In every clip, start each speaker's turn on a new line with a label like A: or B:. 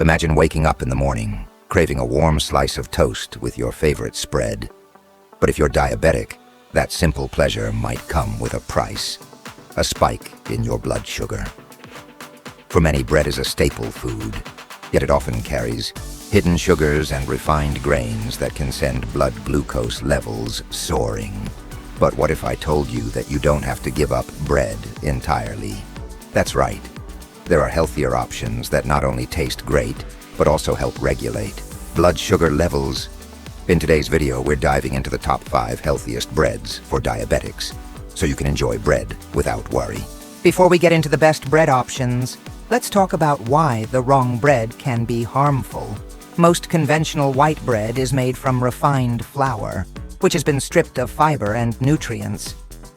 A: Imagine waking up in the morning, craving a warm slice of toast with your favorite spread. But if you're diabetic, that simple pleasure might come with a price: a spike in your blood sugar. For many, bread is a staple food, yet it often carries hidden sugars and refined grains that can send blood glucose levels soaring. But what if I told you that you don't have to give up bread entirely? That's right. There are healthier options that not only taste great, but also help regulate blood sugar levels. In today's video, we're diving into the top 5 healthiest breads for diabetics, so you can enjoy bread without worry.
B: Before we get into the best bread options, let's talk about why the wrong bread can be harmful. Most conventional white bread is made from refined flour, which has been stripped of fiber and nutrients.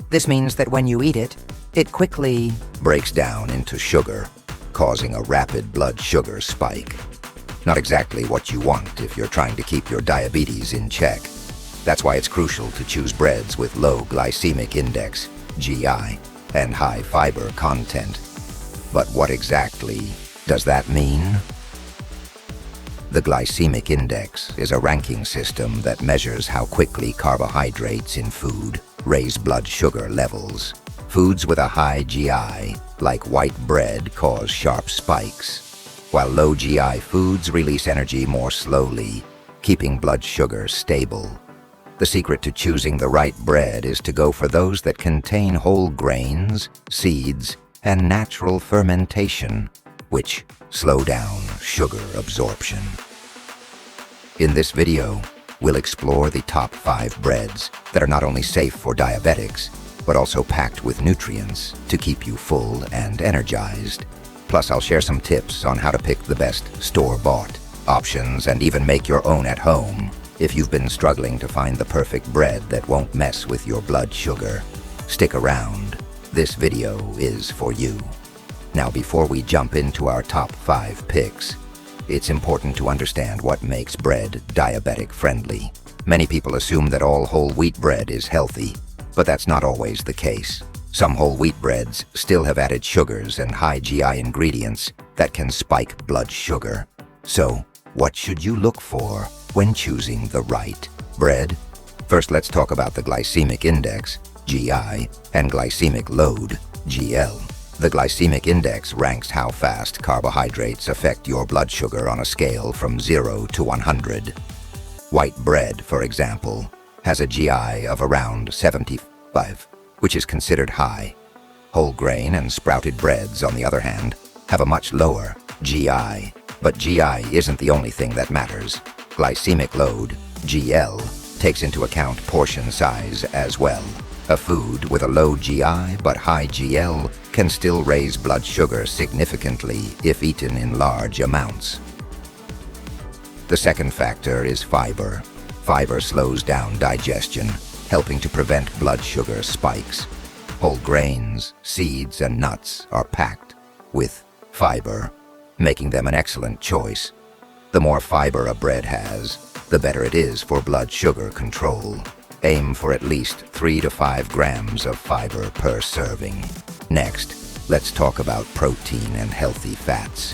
B: This means that when you eat it, it quickly
A: Breaks down into sugar, causing a rapid blood sugar spike. Not exactly what you want if you're trying to keep your diabetes in check. That's why it's crucial to choose breads with low glycemic index, GI, and high fiber content. But what exactly does that mean? The glycemic index is a ranking system that measures how quickly carbohydrates in food raise blood sugar levels. Foods with a high GI, like white bread, cause sharp spikes, while low GI foods release energy more slowly, keeping blood sugar stable. The secret to choosing the right bread is to go for those that contain whole grains, seeds, and natural fermentation, which slow down sugar absorption. In this video, we'll explore the top 5 breads that are not only safe for diabetics, but also packed with nutrients to keep you full and energized. Plus, I'll share some tips on how to pick the best store-bought options and even make your own at home if you've been struggling to find the perfect bread that won't mess with your blood sugar. Stick around. This video is for you. Now, before we jump into our top 5 picks, it's important to understand what makes bread diabetic-friendly. Many people assume that all whole wheat bread is healthy, but that's not always the case. Some whole wheat breads still have added sugars and high GI ingredients that can spike blood sugar. So, what should you look for when choosing the right bread? First, let's talk about the glycemic index, GI, and glycemic load, GL. The glycemic index ranks how fast carbohydrates affect your blood sugar on a scale from 0 to 100. White bread, for example, has a GI of around 75, which is considered high. Whole grain and sprouted breads, on the other hand, have a much lower GI. But GI isn't the only thing that matters. Glycemic load, GL, takes into account portion size as well. A food with a low GI but high GL can still raise blood sugar significantly if eaten in large amounts. The second factor is fiber. Fiber slows down digestion, helping to prevent blood sugar spikes. Whole grains, seeds, and nuts are packed with fiber, making them an excellent choice. The more fiber a bread has, the better it is for blood sugar control. Aim for at least 3 to 5 grams of fiber per serving. Next, let's talk about protein and healthy fats.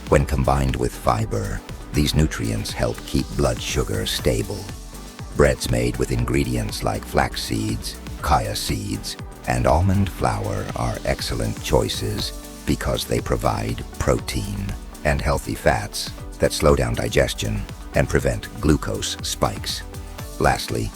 A: When combined with fiber, these nutrients help keep blood sugar stable. Breads made with ingredients like flax seeds, chia seeds, and almond flour are excellent choices because they provide protein and healthy fats that slow down digestion and prevent glucose spikes. Lastly,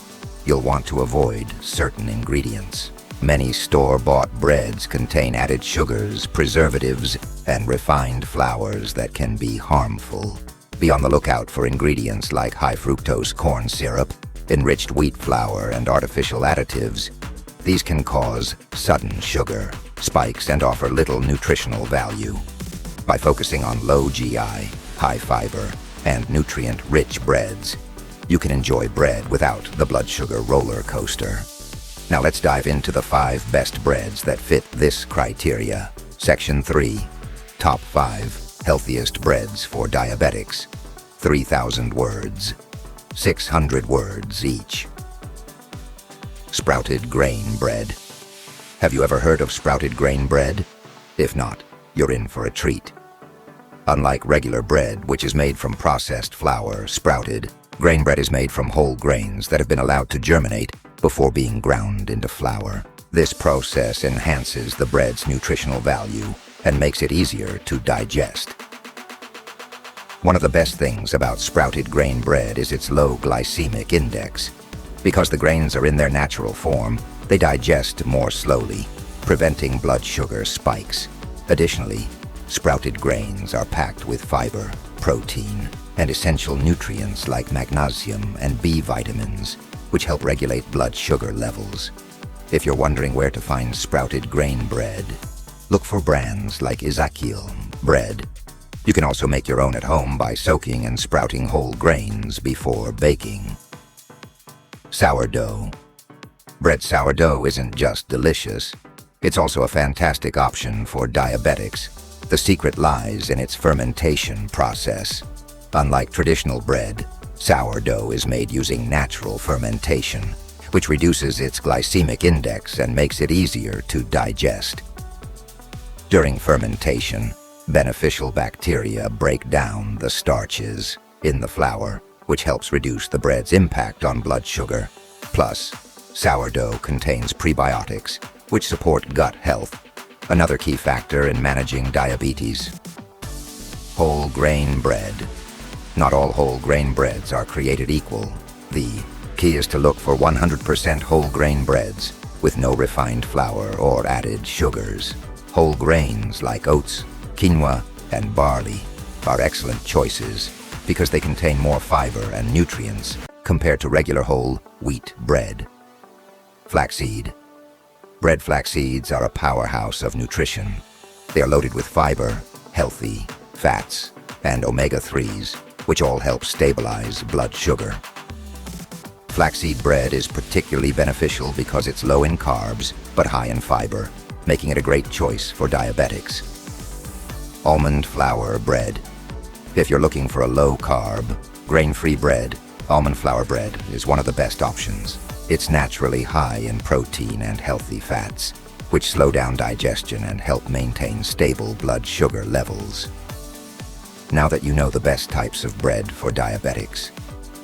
A: you'll want to avoid certain ingredients. Many store-bought breads contain added sugars, preservatives, and refined flours that can be harmful. Be on the lookout for ingredients like high fructose corn syrup, enriched wheat flour, and artificial additives. These can cause sudden sugar spikes and offer little nutritional value. By focusing on low GI, high fiber, and nutrient-rich breads, you can enjoy bread without the blood sugar roller coaster. Now let's dive into the 5 best breads that fit this criteria. Section 3. Top 5 Healthiest Breads for Diabetics. 3,000 words. 600 words each. Sprouted grain bread. Have you ever heard of sprouted grain bread? If not, you're in for a treat. Unlike regular bread, which is made from processed flour, sprouted, grain bread is made from whole grains that have been allowed to germinate before being ground into flour. This process enhances the bread's nutritional value and makes it easier to digest. One of the best things about sprouted grain bread is its low glycemic index. Because the grains are in their natural form, they digest more slowly, preventing blood sugar spikes. Additionally, sprouted grains are packed with fiber, protein, and essential nutrients like magnesium and B vitamins, which help regulate blood sugar levels. If you're wondering where to find sprouted grain bread, look for brands like Ezekiel bread. You can also make your own at home by soaking and sprouting whole grains before baking. Sourdough. Bread sourdough isn't just delicious, it's also a fantastic option for diabetics. The secret lies in its fermentation process. Unlike traditional bread, sourdough is made using natural fermentation, which reduces its glycemic index and makes it easier to digest. During fermentation, beneficial bacteria break down the starches in the flour, which helps reduce the bread's impact on blood sugar. Plus, sourdough contains prebiotics, which support gut health, another key factor in managing diabetes. Whole grain bread. Not all whole grain breads are created equal. The key is to look for 100% whole grain breads with no refined flour or added sugars. Whole grains like oats, quinoa, and barley are excellent choices because they contain more fiber and nutrients compared to regular whole wheat bread. Flaxseed. Bread flax seeds are a powerhouse of nutrition. They are loaded with fiber, healthy fats, and omega-3s, which all help stabilize blood sugar. Flaxseed bread is particularly beneficial because it's low in carbs but high in fiber, making it a great choice for diabetics. Almond flour bread. If you're looking for a low-carb, grain-free bread, almond flour bread is one of the best options. It's naturally high in protein and healthy fats, which slow down digestion and help maintain stable blood sugar levels. Now that you know the best types of bread for diabetics,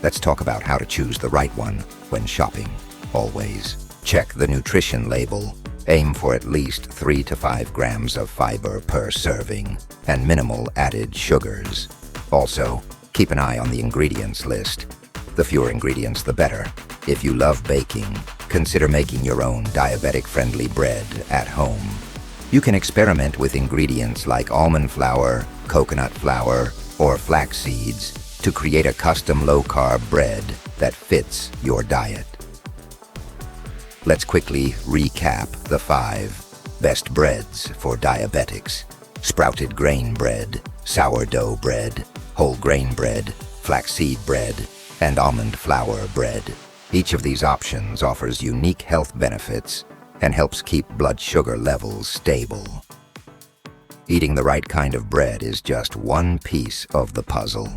A: let's talk about how to choose the right one when shopping. Always check the nutrition label. Aim for at least 3 to 5 grams of fiber per serving and minimal added sugars. Also, keep an eye on the ingredients list. The fewer ingredients, the better. If you love baking, consider making your own diabetic-friendly bread at home. You can experiment with ingredients like almond flour, coconut flour, or flax seeds to create a custom low-carb bread that fits your diet. Let's quickly recap the 5 best breads for diabetics. Sprouted grain bread, sourdough bread, whole grain bread, flaxseed bread, and almond flour bread. Each of these options offers unique health benefits and helps keep blood sugar levels stable. Eating the right kind of bread is just one piece of the puzzle.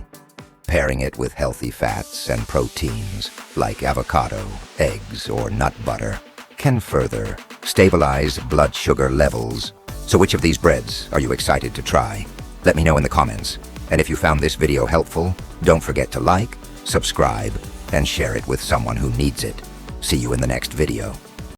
A: Pairing it with healthy fats and proteins like avocado, eggs, or nut butter can further stabilize blood sugar levels. So which of these breads are you excited to try? Let me know in the comments. And if you found this video helpful, don't forget to like, subscribe, and share it with someone who needs it. See you in the next video.